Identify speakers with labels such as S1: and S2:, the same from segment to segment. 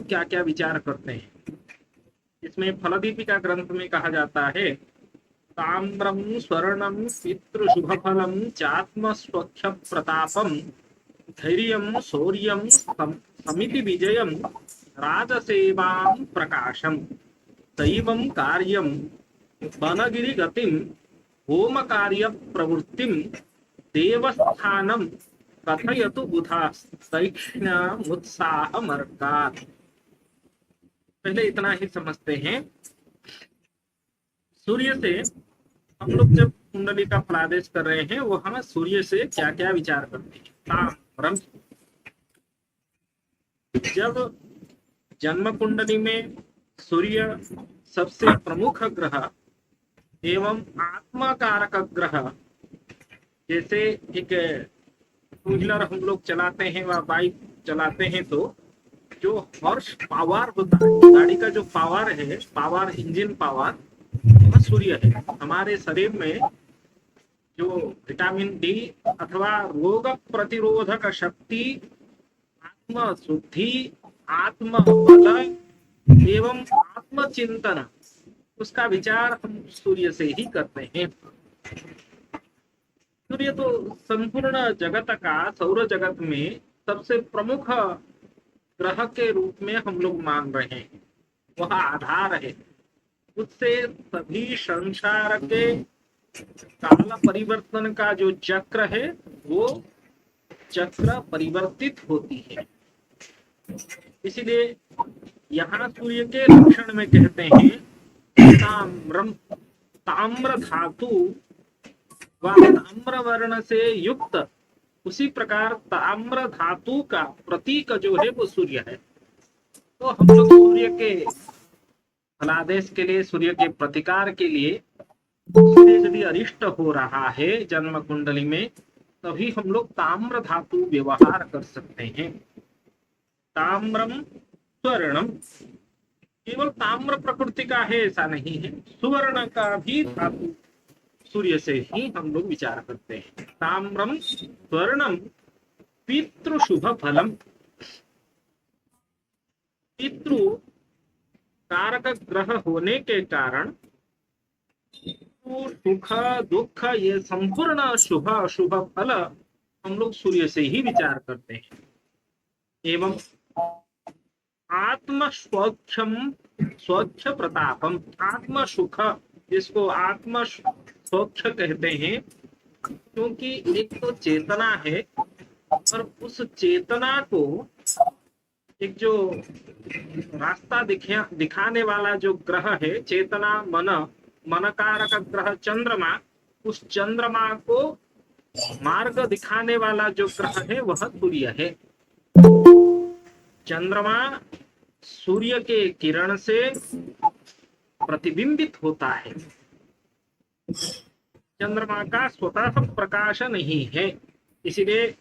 S1: क्या क्या विचार करते हैं। इसमें फलदीपिका ग्रंथ में कहा जाता है, ताम्रम स्वर्णम पितृशुभफलम चात्मस्वख्य प्रतापम धैर्यं शौर्यं समिति विजयं राजसेवां प्रकाशम दैवं कार्यं वनगिरिगतिं होमकार्य प्रवृत्तिं देवस्थानं कथयतु बुधा तैक्ष्ण्यमुत्साहमर्कात्। पहले इतना ही समझते हैं। सूर्य से हम लोग जब कुंडली का फलादेश कर रहे हैं, वो हम सूर्य से क्या क्या विचार करते हैं। ताम्रम, जब जन्म कुंडली में सूर्य सबसे प्रमुख ग्रह एवं आत्मकारक ग्रह, जैसे एक टू व्हीलर हम लोग चलाते हैं व बाइक चलाते हैं, तो जो हॉर्स पावर होता है, गाड़ी का जो पावर है, पावर इंजन पावर, वह सूर्य है। हमारे शरीर में जो विटामिन डी अथवा रोग प्रतिरोधक शक्ति, आत्म शुद्धि, आत्म बल एवं आत्मचिंतन, उसका विचार हम सूर्य से ही करते हैं। सूर्य तो संपूर्ण जगत का, सौर जगत में सबसे प्रमुख ग्रह के रूप में हम लोग मान रहे हैं। वह आधार है, उससे सभी संसार के काल परिवर्तन का जो चक्र है, वो चक्र परिवर्तित होती है। इसलिए यहाँ सूर्य के लक्षण में कहते हैं, ताम्रम, ताम्र धातु व ताम्र वर्ण से युक्त, उसी प्रकार ताम्र धातु का प्रतीक जो है वो सूर्य है। तो हम लोग सूर्य के फलादेश के लिए, सूर्य के प्रतिकार के लिए, सूर्य यदि अरिष्ट हो रहा है जन्म कुंडली में, तभी हम लोग ताम्र धातु व्यवहार कर सकते हैं। ताम्रम स्वर्णम, केवल ताम्र प्रकृति का है ऐसा नहीं है, सुवर्ण का भी धातु सूर्य से ही हम लोग विचार करते हैं। ताम्रम स्वर्णम पितृ शुभ फलम, पितृ कारक ग्रह होने के कारण सुख दुख ये संपूर्ण शुभ अशुभ फल हम लोग सूर्य से ही विचार करते हैं। एवं आत्म स्वच्छ प्रतापम, आत्म सुख, जिसको आत्म स्वच्छ कहते हैं, क्योंकि एक तो चेतना है और उस चेतना को एक जो रास्ता दिखाने वाला जो ग्रह है, चेतना मन, मनकारक ग्रह चंद्रमा, उस चंद्रमा को मार्ग दिखाने वाला जो ग्रह है वह सूर्य है। चंद्रमा सूर्य के किरण से प्रतिबिंबित होता है। चंद्रमा का स्वतः प्रकाश नहीं है, इसीलिए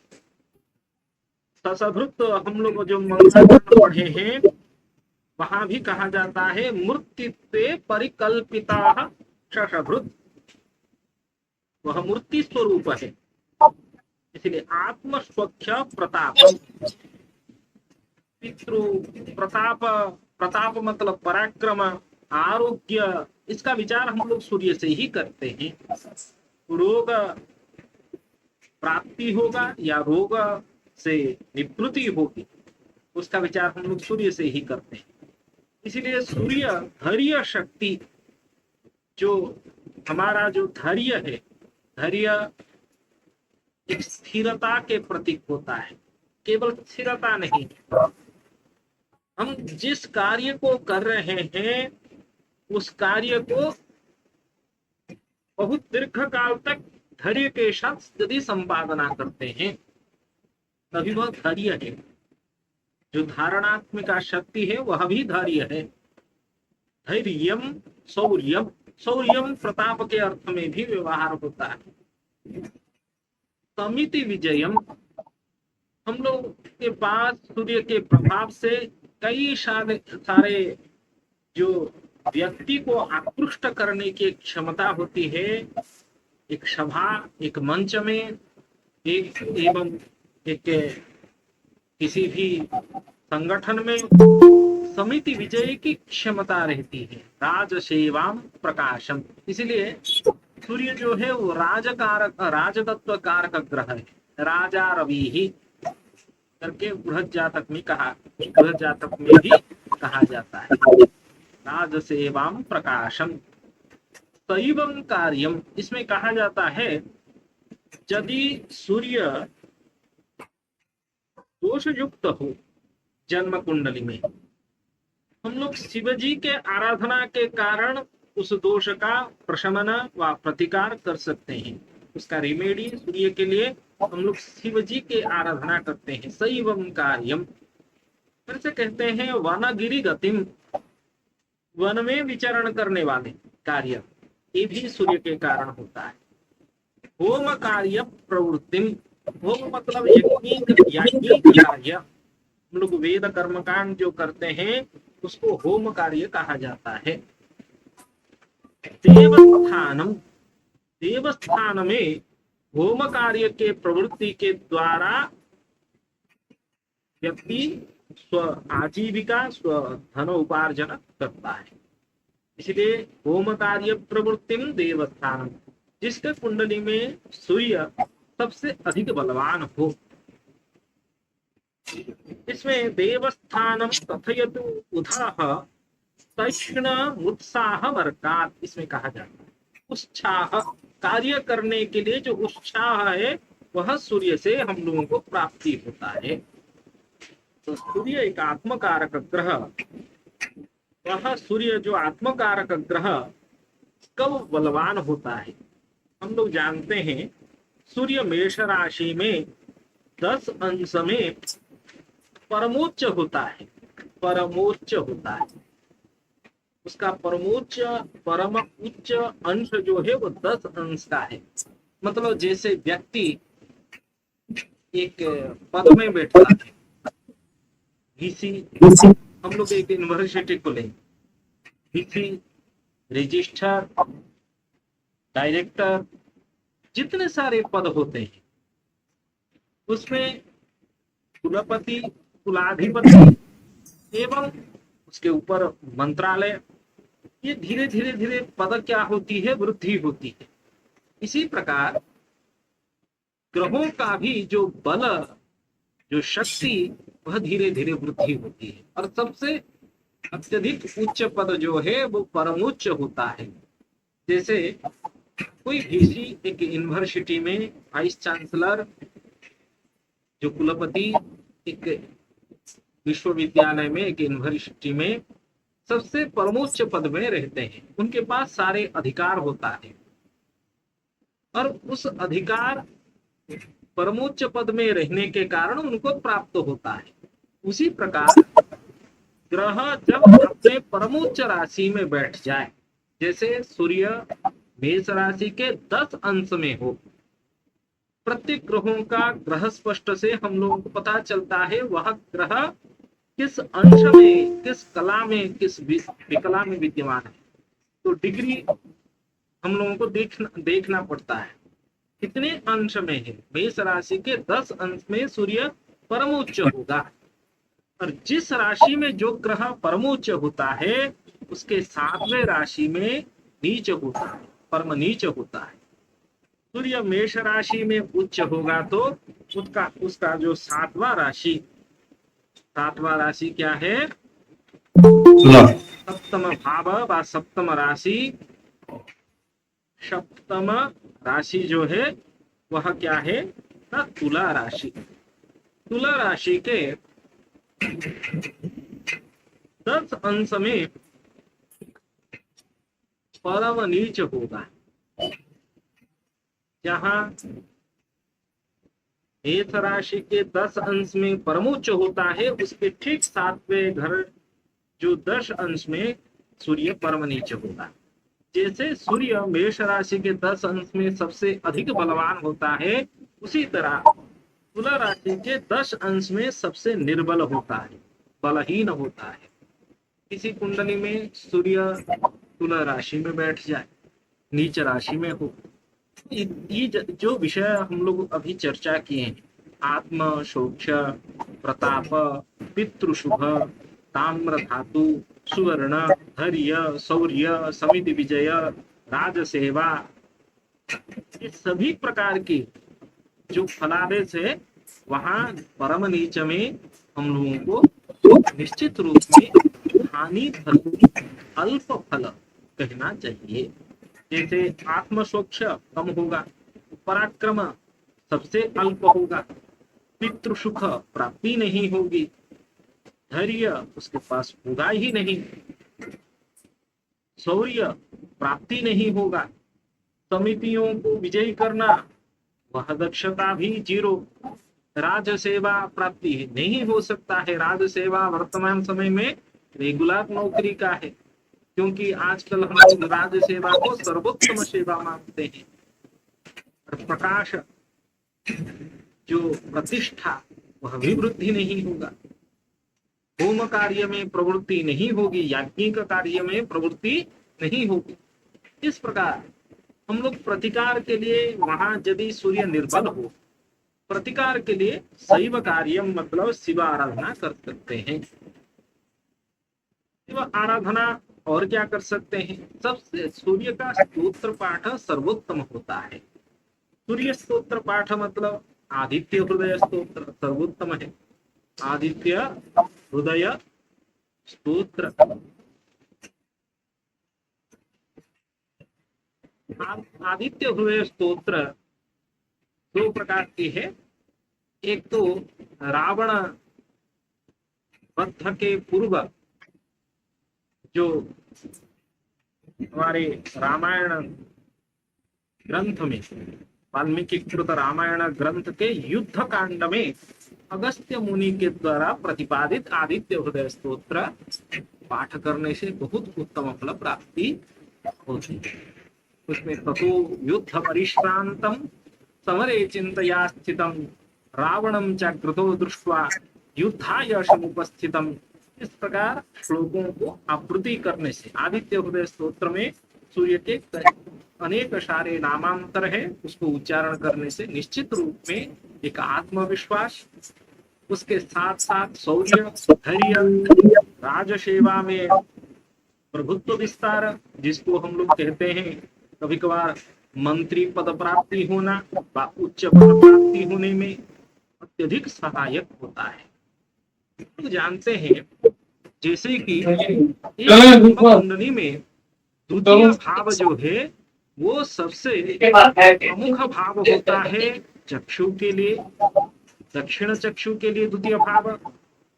S1: ससभृत हम लोग जो मंगल पढ़े हैं, वहां भी कहा जाता है मूर्तित्वे परिकल्पिता शशभृत, वह मूर्ति स्वरूप है। इसलिए आत्म स्वच्छ प्रताप, पितृ प्रताप, प्रताप मतलब पराक्रम, आरोग्य, इसका विचार हम लोग सूर्य से ही करते हैं। रोग प्राप्ति होगा या रोग से निवृत्ति होगी, उसका विचार हम लोग सूर्य से ही करते हैं। इसलिए सूर्य धैर्य शक्ति, जो हमारा जो धैर्य है, धैर्य एक स्थिरता के प्रतीक होता है, केवल स्थिरता नहीं। हम जिस कार्य को कर रहे हैं, उस कार्य को बहुत दीर्घ काल तक धैर्य के साथ यदि संपादना करते हैं, तभी वह धैर्य है। जो धारणात्मिक शक्ति है वह भी धैर्य है। धैर्यम शौर्यम, शौर्यम प्रताप के अर्थ में भी व्यवहार होता है। समिति विजयम, हम लोग के पास सूर्य के प्रभाव से कई सारे जो व्यक्ति को आकृष्ट करने की क्षमता होती है। एक सभा, एक मंच में, एक एवं एक किसी भी संगठन में समिति विजय की क्षमता रहती है। राजसेवाम प्रकाशम, इसलिए सूर्य जो है वो राजकारक राजतत्व कारक ग्रह है। राजा रवि ही करके बृहद जातक में कहा, बृहद जातक में भी कहा जाता है। राजसेवाम प्रकाशम तैवं कार्यम, इसमें कहा जाता है यदि सूर्य दोष युक्त हो जन्म कुंडली में, हम लोग शिव जी के आराधना के कारण उस दोष का प्रशमन व प्रतिकार कर सकते हैं। उसका रेमेडी सूर्य के लिए हम लोग शिव जी के आराधना करते हैं। सैवम कार्यम, फिर से कहते हैं वनगिरि गतिम, वन में विचरण करने वाले कार्य, ये भी सूर्य के कारण होता है। होम कार्य प्रवृत्तिम, होम मतलब यज्ञिक कार्य, हम लोग वेद कर्मकांड जो करते हैं उसको होम कार्य कहा जाता है। देवस्थानम, देवस्थान में होम कार्य के प्रवृत्ति के द्वारा व्यक्ति स्व आजीविका स्व धन उपार्जन करता है। इसलिए होम कार्य प्रवृत्तिम देवस्थानम, जिसके कुंडली में सूर्य सबसे अधिक बलवान हो। इसमें देवस्थानम कथयतु उधः तैक्ष्ण उत्साह वर्गात, इसमें कहा जाता है उत्साह, कार्य करने के लिए जो उत्साह है वह सूर्य से हम लोगों को प्राप्ति होता है। तो सूर्य एक आत्मकारक ग्रह, वह सूर्य जो आत्मकारक ग्रह कब बलवान होता है, हम लोग जानते हैं सूर्य मेष राशि में 10 अंश में परमोच्च होता है। परमोच्च होता है, उसका परमोच्च परम उच्च अंश जो है वो 10 अंश का है। मतलब जैसे व्यक्ति एक पद में बैठता है, वीसी, हम लोग एक यूनिवर्सिटी को लें, वीसी, रजिस्ट्रार, डायरेक्टर, जितने सारे पद होते हैं उसमें कुलपति, कुलाधिपति एवं उसके ऊपर मंत्रालय, ये धीरे धीरे धीरे पद क्या होती है, वृद्धि होती है। इसी प्रकार ग्रहों का भी जो बल, जो शक्ति, वह धीरे धीरे वृद्धि होती है और सबसे अत्यधिक उच्च पद जो है वो परमोच्च होता है। जैसे कोई वीसी एक यूनिवर्सिटी में वाइस चांसलर, जो कुलपति एक विश्वविद्यालय में एक यूनिवर्सिटी में सबसे परमोच्च पद में रहते हैं, उनके पास सारे अधिकार होता है और उस अधिकार परमोच्च पद में रहने के कारण उनको प्राप्त होता है। उसी प्रकार ग्रह जब अपने परमोच्च राशि में बैठ जाए, जैसे सूर्य मेष राशि के 10 अंश में हो, प्रत्येक ग्रहों का ग्रह स्पष्ट से हम लोगों को पता चलता है वह ग्रह किस अंश में, किस कला में, किस विकला में विद्यमान है। तो डिग्री हम लोगों को देखना पड़ता है कितने अंश में है। मेष राशि के 10 अंश में सूर्य परमोच्च होगा और जिस राशि में जो ग्रह परमोच्च होता है उसके 7वें राशि में नीच होता है, परम नीच होता है। सूर्य मेष राशि में उच्च होगा तो उसका जो 7वां राशि क्या है, सप्तम भाव व सप्तम राशि, सप्तम राशि जो है वह क्या है ना, तुला राशि। तुला राशि के 10 अंश में परम नीच होगा। जहां मेष राशि के 10 अंश में परमोच्च होता है, उसके ठीक 7वें घर जो 10 अंश में सूर्य परम नीच होगा। जैसे सूर्य मेष राशि के 10 अंश में सबसे अधिक बलवान होता है, उसी तरह तुला राशि के 10 अंश में सबसे निर्बल होता है, बलहीन होता है। किसी कुंडली में सूर्य तुला राशि में बैठ जाए, नीच राशि में हो, ये जो विषय हम लोग अभी चर्चा किए हैं, आत्म शोक्ष, प्रताप, पितृशुभ, ताम्र धातु, सुवर्ण, धैर्य, शौर्य, समिति विजय, राजसेवा, ये सभी प्रकार की जो फलादेश है वहां परम नीच में हम लोगों को निश्चित रूप में हानि फल, अल्प फल कहना चाहिए। जैसे आत्मशोक्ष कम होगा, पराक्रम सबसे अल्प होगा, पितृ सुख प्राप्ति नहीं होगी, धैर्य उसके पास होगा ही नहीं, शौर्य प्राप्ति नहीं होगा, समितियों को विजयी करना वह दक्षता भी जीरो, राज सेवा प्राप्ति नहीं हो सकता है। राज सेवा वर्तमान समय में रेगुलर नौकरी का है, क्योंकि आजकल हम लोग राज सेवा को सर्वोत्तम सेवा मानते हैं। और प्रकाश जो प्रतिष्ठा वह भी वृद्धि नहीं होगा, होम कार्य में प्रवृत्ति नहीं होगी, याज्ञिक कार्य में प्रवृत्ति नहीं होगी। इस प्रकार हम लोग प्रतिकार के लिए वहां यदि सूर्य निर्बल हो, प्रतिकार के लिए शैव कार्य मतलब शिव आराधना कर सकते हैं। शिव आराधना और क्या कर सकते हैं? सबसे सूर्य का स्तोत्र पाठ सर्वोत्तम होता है। सूर्य स्तोत्र पाठ मतलब आदित्य हृदय स्तोत्र सर्वोत्तम है। आदित्य हृदय स्तोत्र, आदित्य हृदय स्तोत्र दो प्रकार की है। एक तो रावण वध के पूर्व जो हमारे रामायण ग्रंथ में, वाल्मीकि कृत रामायण ग्रंथ के युद्ध कांड में अगस्त्य मुनि के द्वारा प्रतिपादित आदित्य हृदय स्तोत्र पाठ करने से बहुत उत्तम फल प्राप्ति होती है। उसमें ततो युद्ध परिश्रांतम समरे चिंतया स्थितम रावणम च कृतो दृष्ट्वा युद्धाय समुपस्थितम, इस प्रकार श्लोकों को आवृत्ति करने से आदित्य हृदय स्तोत्र में सूर्य के अनेक सारे नामांतर है, उसको उच्चारण करने से निश्चित रूप में एक आत्मविश्वास, उसके साथ साथ शौर्य, धैर्य, राजसेवा में प्रभुत्व विस्तार, जिसको हम लोग कहते हैं कभी कभार मंत्री पद प्राप्ति होना व उच्च पद प्राप्ति होने में अत्यधिक सहायक होता है। तो जानते हैं जैसे कि एक कुंडली में द्वितीय भाव जो है वो सबसे प्रमुख भाव होता है चक्षु के लिए, दक्षिण चक्षु के लिए द्वितीय भाव,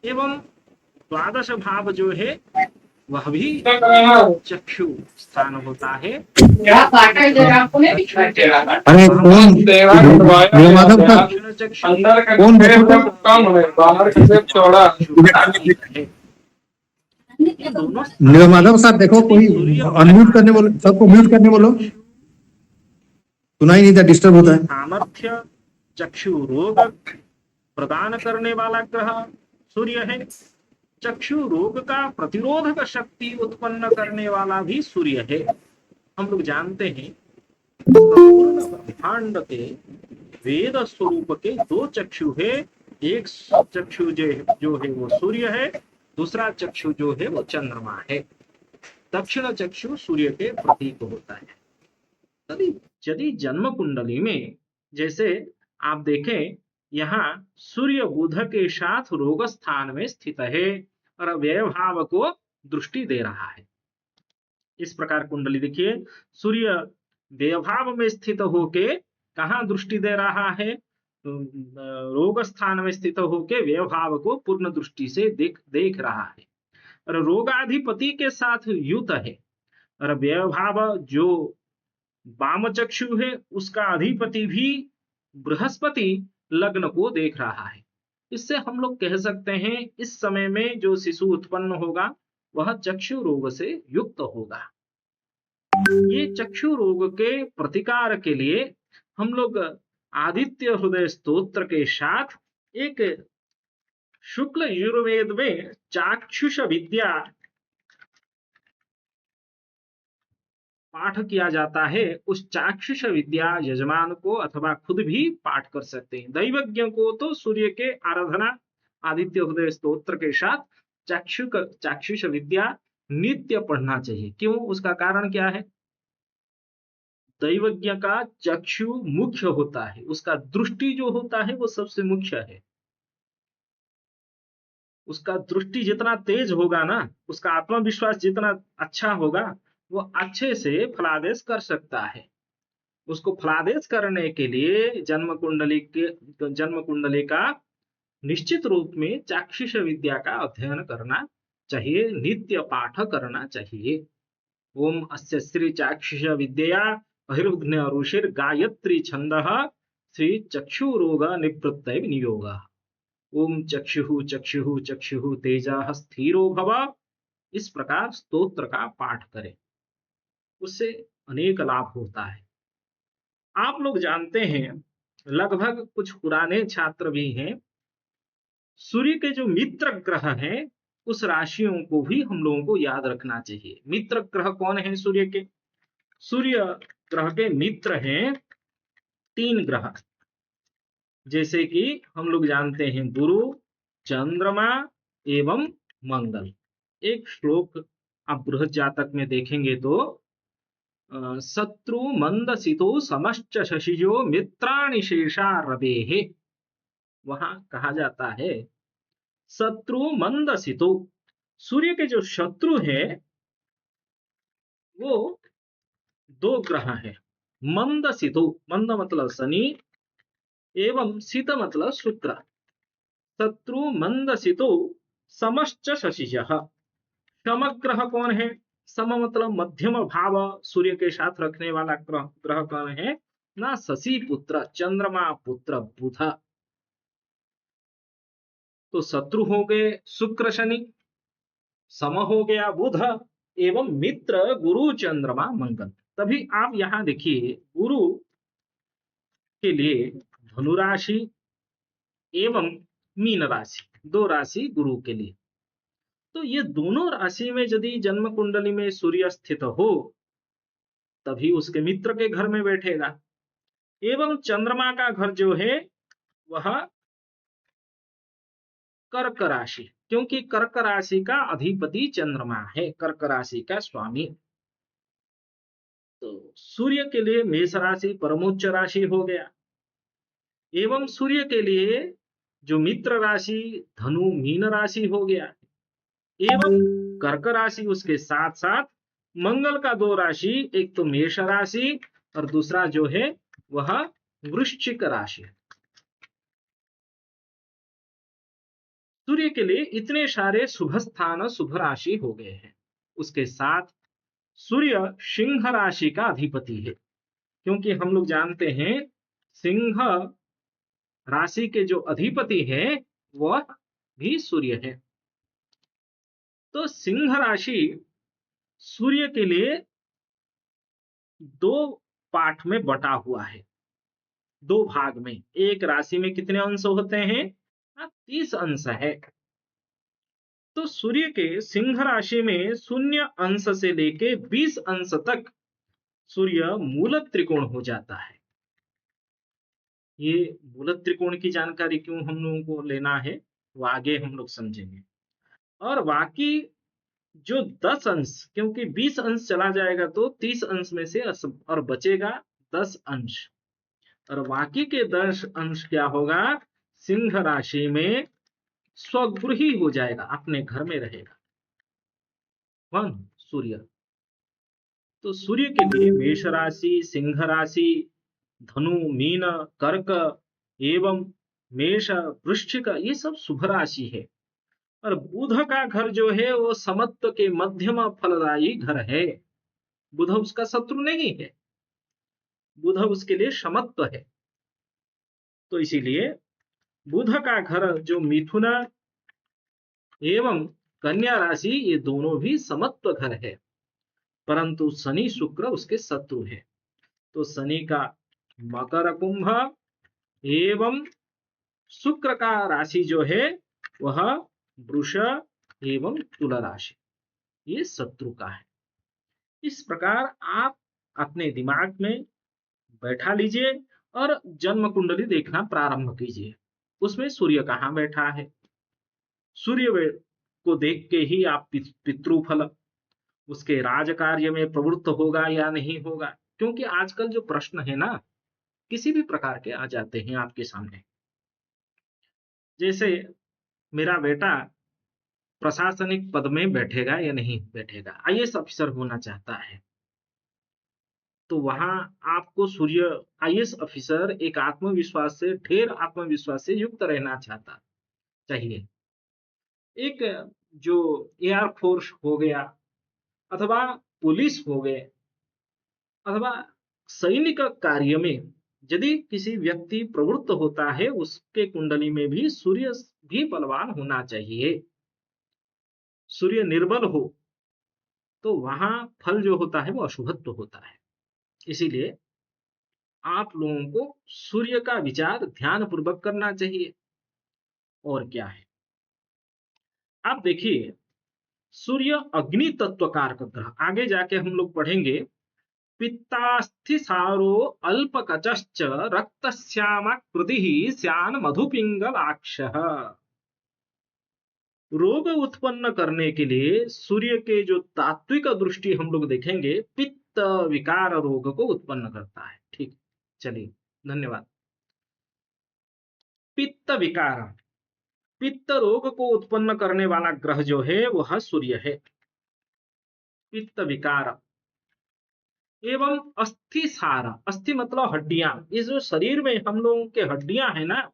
S1: एवं द्वादश भाव जो है वह भी चक्षु स्थान होता है।
S2: अरे कौन माधव सर, कौन माधव सर देखो, कोई अनम्यूट करने बोलो, सबको म्यूट करने बोलो, सुनाई नहीं था, डिस्टर्ब होता है।
S1: सामर्थ्य चक्षु रोग प्रदान करने वाला ग्रह सूर्य है। चक्षु रोग का प्रतिरोधक शक्ति उत्पन्न करने वाला भी सूर्य है। हम लोग जानते हैं संपूर्ण ब्रह्मांड के वेद स्वरूप के दो चक्षु है। एक चक्षु जो है वो सूर्य है, दूसरा चक्षु जो है वो चंद्रमा है। दक्षिण चक्षु सूर्य के प्रतीक होता है। यदि जन्म कुंडली में जैसे आप देखें, यहाँ सूर्य बुध के साथ रोग स्थान में स्थित है और व्यय भाव को दृष्टि दे रहा है। इस प्रकार कुंडली देखिए, सूर्य व्यय भाव में स्थित होके कहाँ दृष्टि दे रहा है? रोग स्थान में स्थित होके व्यय भाव को पूर्ण दृष्टि से देख रहा है और रोगाधिपति के साथ युत है। और व्यय भाव जो वाम चक्षु है उसका अधिपति भी बृहस्पति लग्न को देख रहा है। इससे हम लोग कह सकते हैं इस समय में जो शिशु उत्पन्न होगा वह चक्षु रोग से युक्त होगा। ये चक्षु रोग के प्रतिकार के लिए हम लोग आदित्य हृदय स्तोत्र के साथ एक शुक्ल यजुर्वेद में चाक्षुष विद्या पाठ किया जाता है। उस चाक्षुष विद्या यजमान को अथवा खुद भी पाठ कर सकते हैं। दैवज्ञ को तो सूर्य के आराधना आदित्य हृदय स्तोत्र के साथ चाक्षुष विद्या नित्य पढ़ना चाहिए। क्यों? उसका कारण क्या है? दैवज्ञ का चक्षु मुख्य होता है, उसका दृष्टि जो होता है वो सबसे मुख्य है। उसका दृष्टि जितना तेज होगा ना, उसका आत्मविश्वास जितना अच्छा होगा, वो अच्छे से फलादेश कर सकता है। उसको फलादेश करने के लिए जन्म कुंडली का निश्चित रूप में चाक्षुष विद्या का अध्ययन करना चाहिए, नित्य पाठ करना चाहिए। ओम अस्य श्री चाक्षुष विद्या अहिर्वघ्न ऋषिर गायत्री छंदः श्री चक्षुरोग निवृत्तये विनियोगः। ओम चक्षुः चक्षुः चक्षुः तेजः स्थिरो भव। इस प्रकार स्तोत्र का पाठ करें, उससे अनेक लाभ होता है। आप लोग जानते हैं, लगभग कुछ पुराने छात्र भी हैं, सूर्य के जो मित्र ग्रह हैं उस राशियों को भी हम लोगों को याद रखना चाहिए। मित्र ग्रह कौन है सूर्य के? सूर्य ग्रह के मित्र हैं 3 ग्रह, जैसे कि हम लोग जानते हैं गुरु, चंद्रमा एवं मंगल। एक श्लोक आप बृहद जातक में देखेंगे तो शत्रु मंदसितो समश्च शशिजो मित्राणि शेषा रवेः, वहां कहा जाता है शत्रु मंदसितो, सूर्य के जो शत्रु है वो 2 ग्रह है। मंदसितो, मंद मतलब शनि एवं सित मतलब शुक्र। शत्रु मंदसितो समश्च शशिजः। समग्रह कौन है? सम मतलब मध्यम भाव सूर्य के साथ रखने वाला ग्रह कौन है ना? शशि पुत्र चंद्रमा पुत्र बुध। तो शत्रु हो गए शुक्र शनि, सम हो गया बुध, एवं मित्र गुरु चंद्रमा मंगल। तभी आप यहां देखिए, गुरु के लिए धनु राशि एवं मीन राशि, 2 राशि गुरु के लिए। तो ये दोनों राशि में यदि जन्म कुंडली में सूर्य स्थित हो तभी उसके मित्र के घर में बैठेगा। एवं चंद्रमा का घर जो है वह कर्क राशि, क्योंकि कर्क राशि का अधिपति चंद्रमा है, कर्क राशि का स्वामी। तो सूर्य के लिए मेष राशि परमोच्च राशि हो गया। एवं सूर्य के लिए जो मित्र राशि धनु मीन राशि हो गया, एवं कर्क राशि उसके साथ साथ मंगल का 2 राशि, एक तो मेष राशि और दूसरा जो है वह वृश्चिक राशि। सूर्य के लिए इतने सारे शुभ स्थान शुभ राशि हो गए हैं। उसके साथ सूर्य सिंह राशि का अधिपति है, क्योंकि हम लोग जानते हैं सिंह राशि के जो अधिपति है वह भी सूर्य है। तो सिंह राशि सूर्य के लिए 2 पार्ट में बटा हुआ है, 2 भाग में। एक राशि में कितने अंश होते हैं? 30 अंश है। तो सूर्य के सिंह राशि में 0 अंश से लेके 20 अंश तक सूर्य मूल त्रिकोण हो जाता है। ये मूल त्रिकोण की जानकारी क्यों हम लोगों को लेना है वो आगे हम लोग समझेंगे। और बाकी जो 10 अंश, क्योंकि 20 अंश चला जाएगा तो 30 अंश में से और बचेगा 10 अंश, और बाकी के 10 अंश क्या होगा? सिंह राशि में स्वगृही हो जाएगा, अपने घर में रहेगा। कौन? सूर्य। तो सूर्य के लिए मेष राशि, सिंह राशि, धनु मीन कर्क एवं मेष वृश्चिक ये सब शुभ राशि है। और बुध का घर जो है वो समत्व के मध्यम फलदायी घर है। बुध उसका शत्रु नहीं है, बुध उसके लिए समत्व है। तो इसीलिए बुध का घर जो मिथुन एवं कन्या राशि ये दोनों भी समत्व घर है, परंतु शनि शुक्र उसके शत्रु है। तो शनि का मकर कुंभ एवं शुक्र का राशि जो है वह वृष एवं तुला राशि, ये शत्रु का है। इस प्रकार आप अपने दिमाग में बैठा लीजिए और जन्म कुंडली देखना प्रारंभ कीजिए। उसमें सूर्य कहाँ बैठा है? सूर्य को देख के ही आप पितृफल, उसके राज कार्य में प्रवृत्त होगा या नहीं होगा। क्योंकि आजकल जो प्रश्न है ना, किसी भी प्रकार के आ जाते हैं आपके सामने। जैसे मेरा बेटा प्रशासनिक पद में बैठेगा या नहीं बैठेगा, आईएएस ऑफिसर होना चाहता है, तो वहां आपको सूर्य आईएएस ऑफिसर एक आत्मविश्वास से, ढेर आत्मविश्वास से युक्त रहना चाहता चाहिए। एक जो एयरफोर्स हो गया, अथवा पुलिस हो गए, अथवा सैनिक कार्य में यदि किसी व्यक्ति प्रवृत्त होता है, उसके कुंडली में भी सूर्य भी बलवान होना चाहिए। सूर्य निर्बल हो तो वहां फल जो होता है वो अशुभत्व होता है। इसीलिए आप लोगों को सूर्य का विचार ध्यान पूर्वक करना चाहिए। और क्या है, आप देखिए, सूर्य अग्नि तत्व कारक ग्रह, आगे जाके हम लोग पढ़ेंगे। पित्तास्थिसारो अल्पकचश्च रक्तश्यामाकृतिः स्यान् मधुपिंगलाक्षः। रोग उत्पन्न करने के लिए सूर्य के जो तात्विक दृष्टि हम लोग देखेंगे, पित्त विकार रोग को उत्पन्न करता है। ठीक, चलिए, धन्यवाद। पित्त विकार, पित्त रोग को उत्पन्न करने वाला ग्रह जो है वह सूर्य है। पित्त विकार एवं अस्थि सारा, अस्थि मतलब हड्डियां, इस जो शरीर में हम लोगों के हड्डियां है ना,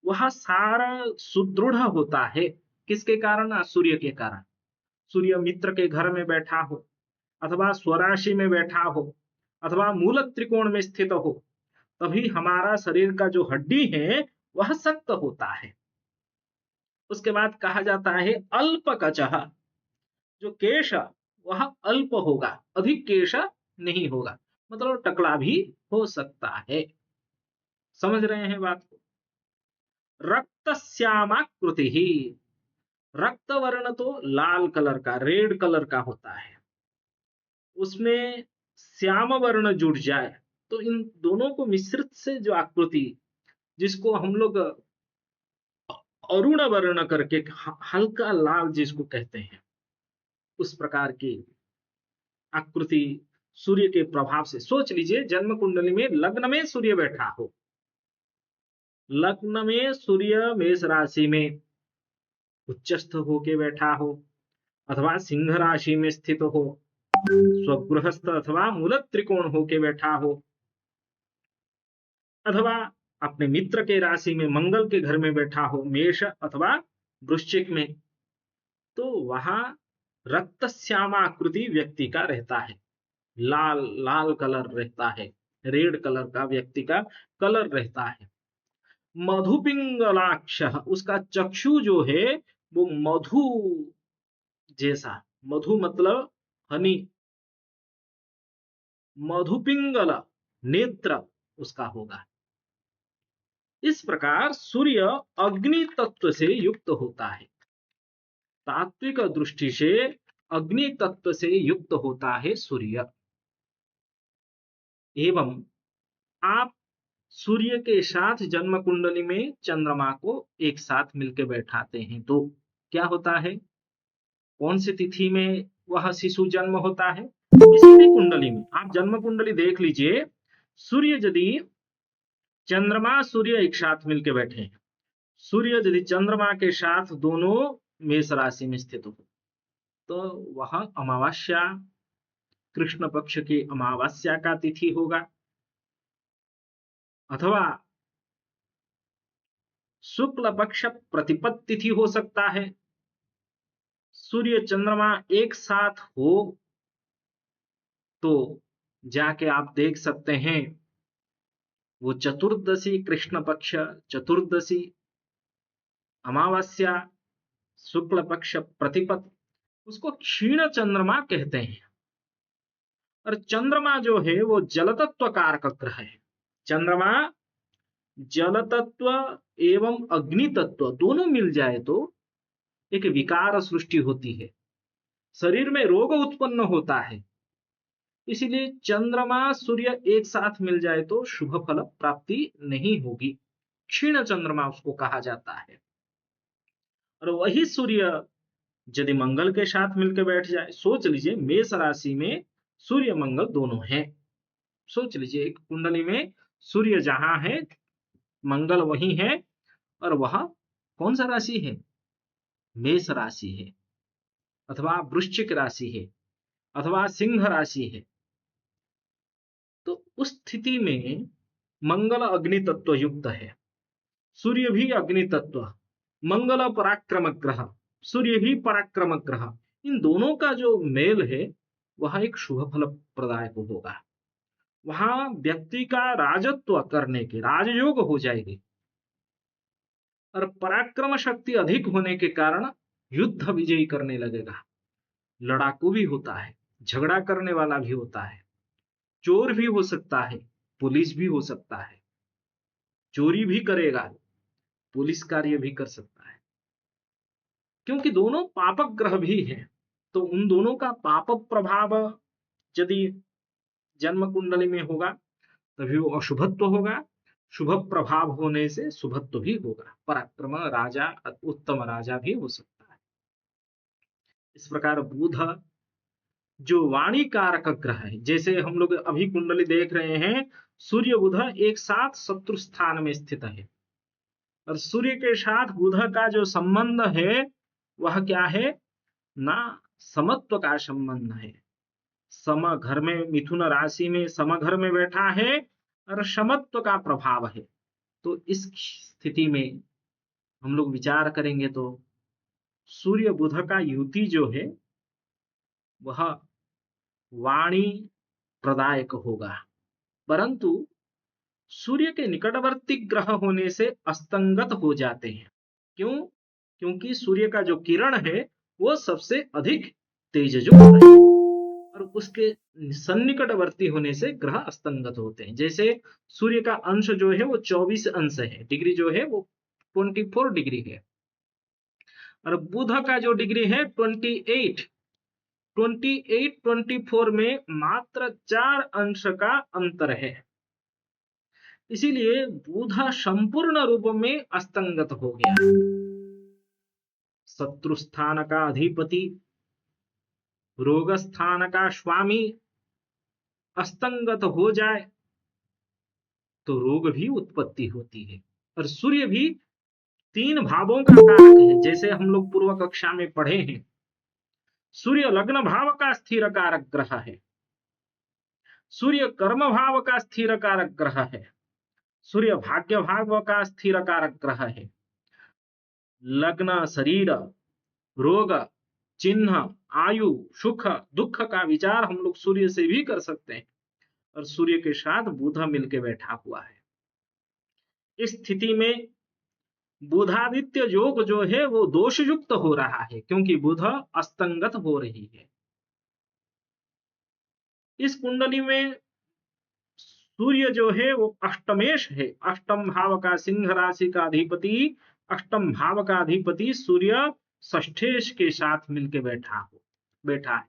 S1: वह सारा सुदृढ़ होता है। किसके कारण? सूर्य के कारण। सूर्य मित्र के घर में बैठा हो, अथवा स्वराशि में बैठा हो, अथवा मूल त्रिकोण में स्थित हो, तभी हमारा शरीर का जो हड्डी है वह सख्त होता है। उसके बाद कहा जाता है अल्पकचः, जो केश वह अल्प होगा, अधिक केश नहीं होगा, मतलब टकला भी हो सकता है। समझ रहे हैं बात को? रक्त श्यामाकृति ही, रक्त वर्ण तो लाल कलर का, रेड कलर का होता है, उसमें श्याम वर्ण जुड़ जाए तो इन दोनों को मिश्रित से जो आकृति, जिसको हम लोग अरुण वर्ण करके हल्का लाल जिसको कहते हैं, उस प्रकार की आकृति सूर्य के प्रभाव से। सोच लीजिए, जन्म कुंडली में लग्न में सूर्य बैठा हो, लग्न में सूर्य मेष राशि में उच्चस्थ होके बैठा हो, अथवा सिंह राशि में स्थित हो, स्वगृहस्थ अथवा मूल त्रिकोण होके बैठा हो, अथवा अपने मित्र के राशि में मंगल के घर में बैठा हो, मेष अथवा वृश्चिक में, तो वहां रक्त श्यामाकृति व्यक्ति का रहता है, लाल लाल कलर रहता है, रेड कलर का व्यक्ति का कलर रहता है। मधुपिंगलाक्ष, उसका चक्षु जो है वो मधु जैसा, मधु मतलब हनी, मधुपिंगल नेत्र उसका होगा। इस प्रकार सूर्य अग्नि तत्व से युक्त होता है, तात्विक दृष्टि से अग्नि तत्व से युक्त होता है सूर्य। एवं आप सूर्य के साथ जन्म कुंडली में चंद्रमा को एक साथ मिलकर बैठाते हैं तो क्या होता है? कौन सी तिथि में वह शिशु जन्म होता है? इसी कुंडली में। आप जन्म कुंडली देख लीजिए, सूर्य यदि चंद्रमा सूर्य एक साथ मिलकर बैठे हैं, सूर्य यदि चंद्रमा के साथ दोनों मेष राशि में स्थित हो, तो वह अमावस्या, कृष्ण पक्ष की अमावस्या का तिथि होगा, अथवा शुक्ल पक्ष प्रतिपद तिथि हो सकता है। सूर्य चंद्रमा एक साथ हो तो जाके आप देख सकते हैं वो चतुर्दशी, कृष्ण पक्ष चतुर्दशी, अमावस्या, शुक्ल पक्ष प्रतिपद, उसको क्षीण चंद्रमा कहते हैं। और चंद्रमा जो है वो जल तत्व कारक ग्रह है। चंद्रमा जल तत्व एवं अग्नि तत्व दोनों मिल जाए तो एक विकार सृष्टि होती है, शरीर में रोग उत्पन्न होता है। इसीलिए चंद्रमा सूर्य एक साथ मिल जाए तो शुभ फल प्राप्ति नहीं होगी, क्षीण चंद्रमा उसको कहा जाता है। और वही सूर्य यदि मंगल के साथ मिलकर बैठ जाए, सोच लीजिए मेष राशि में सूर्य मंगल दोनों हैं। सोच लीजिए एक कुंडली में सूर्य जहां है, मंगल वही है, और वह कौन सा राशि है? मेष राशि है, अथवा वृश्चिक राशि है, अथवा सिंह राशि है। तो उस स्थिति में मंगल अग्नि तत्व युक्त है, सूर्य भी अग्नि तत्व, मंगल पराक्रमक ग्रह, सूर्य भी पराक्रमक ग्रह। इन दोनों का जो मेल है वह एक शुभ फल प्रदायक होगा। वहां व्यक्ति का राजत्व करने की राजयोग हो जाएगी, और पराक्रम शक्ति अधिक होने के कारण युद्ध विजयी करने लगेगा। लड़ाकू भी होता है, झगड़ा करने वाला भी होता है, चोर भी हो सकता है, पुलिस भी हो सकता है, चोरी भी करेगा, पुलिस कार्य भी कर सकता है, क्योंकि दोनों पापक ग्रह भी हैं। तो उन दोनों का पाप प्रभाव यदि जन्म कुंडली में होगा तभी वो अशुभत्व होगा, शुभ प्रभाव होने से शुभत्व भी होगा, पराक्रम राजा, उत्तम राजा भी हो सकता है। इस प्रकार बुध जो वाणी कारक ग्रह है, जैसे हम लोग अभी कुंडली देख रहे हैं, सूर्य बुध एक साथ शत्रु स्थान में स्थित है, और सूर्य के साथ बुध का जो संबंध है वह क्या है ना? समत्व का संबंध है। सम घर में, मिथुन राशि में सम घर में बैठा है और समत्व का प्रभाव है। तो इस स्थिति में हम लोग विचार करेंगे तो सूर्य बुध का युति जो है वह वाणी प्रदायक होगा, परंतु सूर्य के निकटवर्ती ग्रह होने से अस्तंगत हो जाते हैं। क्यों? क्योंकि सूर्य का जो किरण है वो सबसे अधिक तेजयुक्त है, और उसके सन्निकटवर्ती होने से ग्रह अस्तंगत होते हैं। जैसे सूर्य का अंश जो है वो 24 अंश है, डिग्री जो है वो 24 डिग्री है, और बुध का जो डिग्री है 28, 24 में मात्र 4 अंश का अंतर है। इसीलिए बुध संपूर्ण रूप में अस्तंगत हो गया। शत्रु स्थान का अधिपति, रोग स्थान का स्वामी अस्तंगत हो जाए तो रोग भी उत्पत्ति होती है। और सूर्य भी 3 भावों का कारक है, जैसे हम लोग पूर्व कक्षा में पढ़े हैं। सूर्य लग्न भाव का स्थिर कारक ग्रह है, सूर्य कर्म भाव का स्थिर कारक ग्रह है, सूर्य भाग्य भाव का स्थिर कारक ग्रह है। लग्न, शरीर, रोग, चिन्ह, आयु, सुख, दुख का विचार हम लोग सूर्य से भी कर सकते हैं, और सूर्य के साथ बुध मिलके बैठा हुआ है। इस स्थिति में बुधादित्य योग जो है वो दोष युक्त हो रहा है, क्योंकि बुध अस्तंगत हो रही है। इस कुंडली में सूर्य जो है वो अष्टमेश है, अष्टम भाव का, सिंह राशि का अधिपति, अष्टम भाव का अधिपति सूर्य षष्ठेश के साथ मिलके बैठा है,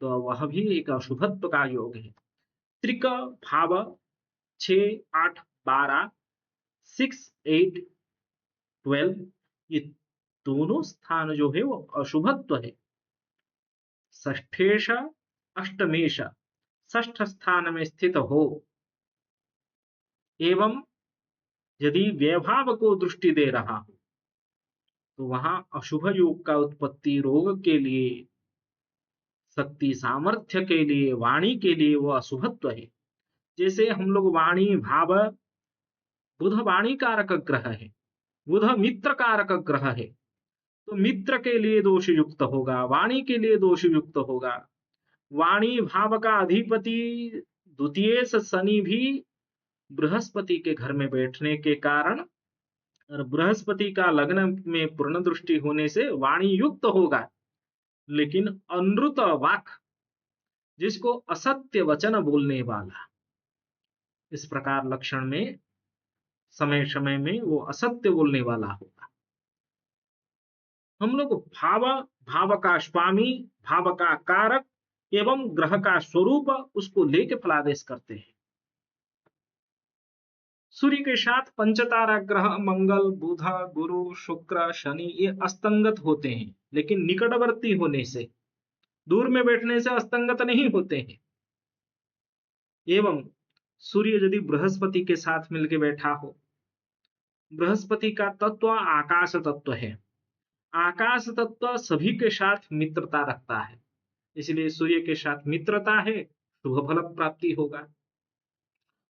S1: तो वह भी एक अशुभत्व का योग है। त्रिक भाव 6, 8, 12, 6, 8, 12, ये दोनों स्थान जो है वो अशुभत्व है। षष्ठेश, अष्टमेश षष्ठ स्थान में स्थित हो, एवं यदि व्यभाव को दृष्टि दे रहा हो तो वहां अशुभ योग का उत्पत्ति रोग के लिए, शक्ति सामर्थ्य के लिए, वाणी के लिए वो अशुभत्व है। जैसे हम लोग वाणी भाव, बुध वाणी कारक ग्रह है, बुध मित्र कारक ग्रह है, तो मित्र के लिए दोष युक्त होगा, वाणी के लिए दोष युक्त होगा। वाणी भाव का अधिपति द्वितीय शनि भी बृहस्पति के घर में बैठने के कारण, और बृहस्पति का लग्न में पूर्ण दृष्टि होने से वाणी युक्त होगा, लेकिन अनृत वाक, जिसको असत्य वचन बोलने वाला, इस प्रकार लक्षण में समय समय में वो असत्य बोलने वाला होगा। हम लोग भाव, भाव का स्वामी, भाव का कारक एवं ग्रह का स्वरूप उसको लेके फलादेश करते हैं। सूर्य के साथ पंचतारा ग्रह मंगल, बुध, गुरु, शुक्र, शनि ये अस्तंगत होते हैं, लेकिन निकटवर्ती होने से, दूर में बैठने से अस्तंगत नहीं होते हैं। एवं सूर्य यदि बृहस्पति के साथ मिलकर बैठा हो, बृहस्पति का तत्व आकाश तत्व है, आकाश तत्व सभी के साथ मित्रता रखता है, इसलिए सूर्य के साथ मित्रता है, शुभ फल प्राप्ति होगा।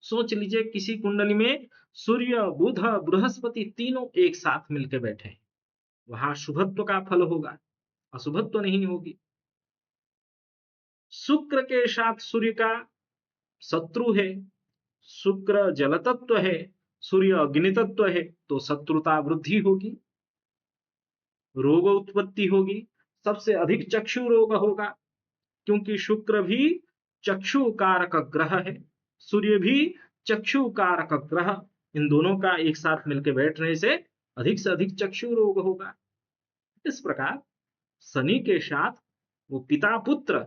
S1: सोच लीजिए किसी कुंडली में सूर्य बुध बृहस्पति तीनों एक साथ मिलकर बैठे हैं, वहां शुभत्व का फल होगा, अशुभत्व नहीं होगी। शुक्र के साथ सूर्य का शत्रु है, शुक्र जल तत्व है, सूर्य अग्नि तत्व है, तो शत्रुता वृद्धि होगी, रोग उत्पत्ति होगी, सबसे अधिक चक्षु रोग होगा, क्योंकि शुक्र भी चक्षु कारक ग्रह है, सूर्य भी चक्षु कारक ग्रह, इन दोनों का एक साथ मिलकर बैठने से अधिक चक्षु रोग होगा। इस प्रकार शनि के साथ वो पिता पुत्र,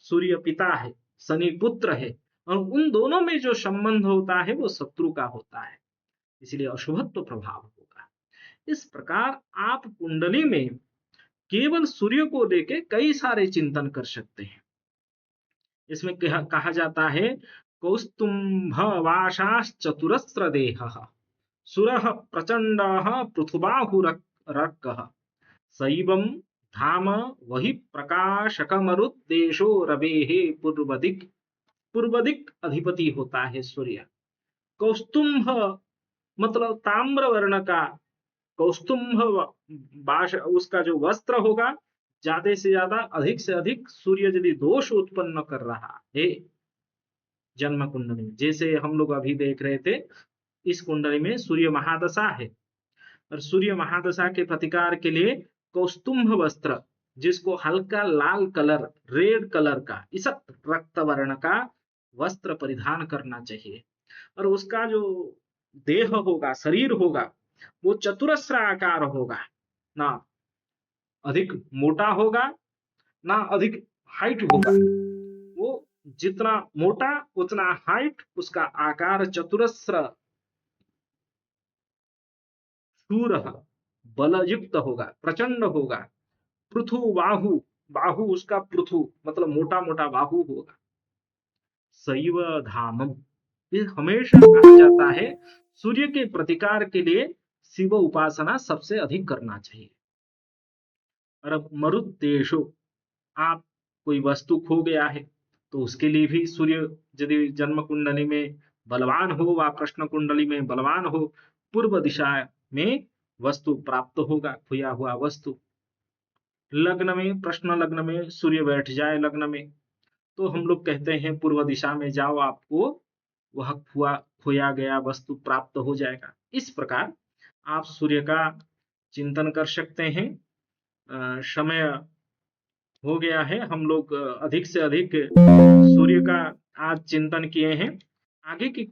S1: सूर्य पिता है, शनि पुत्र है, और उन दोनों में जो संबंध होता है वो शत्रु का होता है, इसलिए अशुभत्व प्रभाव होगा। इस प्रकार आप कुंडली में केवल सूर्य को लेके कई सारे चिंतन कर सकते हैं। इसमें कहा जाता है कौस्तुम्भवाशाश्चतुरस्र देहः सुरः प्रचंडः पृथुबाहुरर्कः शैवं धाम वही प्रकाशकमरुद्देशो रवेः पूर्वदिक अधिपति होता है सूर्य। कौस्तुंभ मतलब ताम्र वर्ण का, कौस्तुंभ उसका जो वस्त्र होगा, ज्यादा से ज्यादा अधिक से अधिक सूर्य यदि दोष उत्पन्न कर रहा है जन्म कुंडली में, जैसे हम लोग अभी देख रहे थे, इस कुंडली में सूर्य महादशा है, और सूर्य महादशा के प्रतिकार के लिए कौस्तुंभ वस्त्र, जिसको हल्का लाल कलर, रेड कलर का, इसत रक्त वर्ण का वस्त्र परिधान करना चाहिए, और उसका जो देह होगा, शरीर होगा, वो चतुरस्र आकार होगा, ना अधिक मोटा होगा ना अधिक हाइट होगा, वो जितना मोटा उतना हाइट, उसका आकार चतुरस्र शूर बलयुक्त होगा, प्रचंड होगा। पृथु बाहु, बाहु उसका पृथु मतलब मोटा मोटा बाहु होगा। शैव धामम, ये हमेशा कहा जाता है सूर्य के प्रतिकार के लिए शिव उपासना सबसे अधिक करना चाहिए। और अब मरुद्देशो, आप कोई वस्तु खो गया है तो उसके लिए भी सूर्य यदि जन्म कुंडली में बलवान हो व प्रश्न कुंडली में बलवान हो, पूर्व दिशा में वस्तु प्राप्त होगा, खोया हुआ वस्तु। लग्न में, प्रश्न लग्न में सूर्य बैठ जाए लग्न में, तो हम लोग कहते हैं पूर्व दिशा में जाओ, आपको वह खोया गया वस्तु प्राप्त हो जाएगा। इस प्रकार आप सूर्य का चिंतन कर सकते हैं। समय हो गया है, हम लोग अधिक से अधिक सूर्य का आज चिंतन किए हैं। आगे की